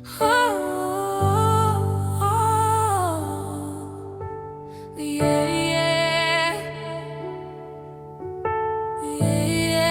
Oh, yeah, yeah, yeah.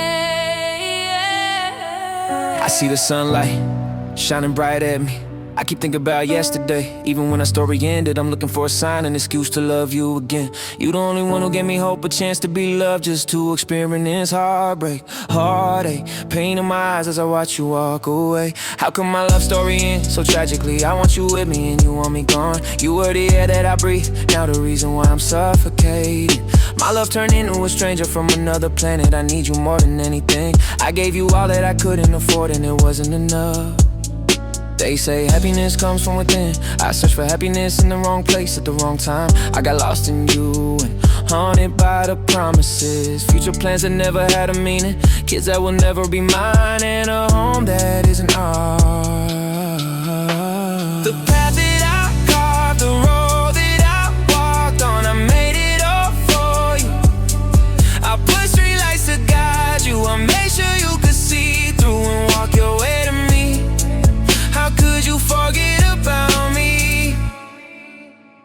I see the sunlight shining bright at me. I keep thinking about yesterday. Even when our story ended, I'm looking for a sign, an excuse to love you again. You the only one who gave me hope, a chance to be loved, just to experience heartbreak, heartache, pain in my eyes as I watch you walk away. How come my love story end so tragically? I want you with me and you want me gone. You were the air that I breathe, now the reason why I'm suffocating. My love turned into a stranger from another planet. I need you more than anything. I gave you all that I couldn't afford and it wasn't enough. They say happiness comes from within. I searched for happiness in the wrong place at the wrong time. I got lost in you and haunted by the promises. Future plans that never had a meaning. Kids that will never be mine, and a home that isn't ours. The path that I carved, the road that I walked on, I made it all for you. I put street lights to guide you. I made sure you could see through and walk your way to me. How could you forget about me?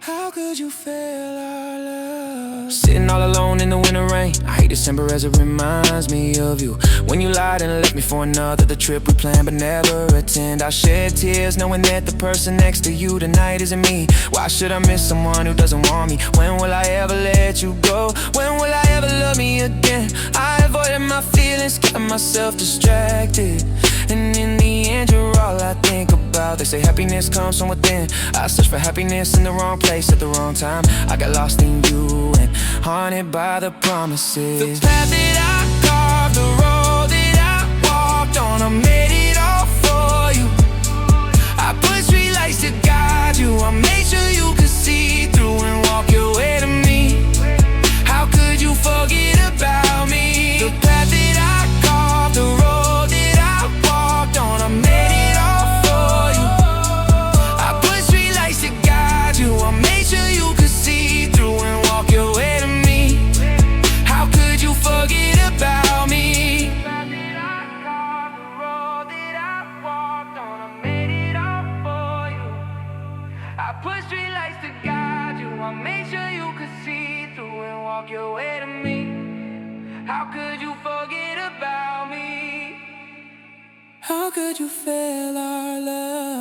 How could you fail our love? Sitting all alone in the winter rain, I hate December as it reminds me of you. When you lied and left me for another, the trip we planned but never attend. I shed tears knowing that the person next to you tonight isn't me. Why should I miss someone who doesn't want me? When will I ever let you go? When will I ever love me again? I avoided my feelings, kept myself distracted, and in the end you're all I think about. They say happiness comes from within. I searched for happiness in the wrong place at the wrong time. I got lost in you and haunted by the promises. The path that I carved, the road that I walked on, I made it all for you. I put street lights to guide you. I made sure you could see through and walk your way to me. How could you forget about me? The path that I carved, the road that I walked on, I made it all for you. I put street lights to guide you. I made sure you could see through and walk your way to me. How could you forget about me? The path that I carved, the road that I walked on, I made it all for you. I put street lights to guide you. I made sure you could see through and walk your way to me. How could you forget about me? How could you fail our love?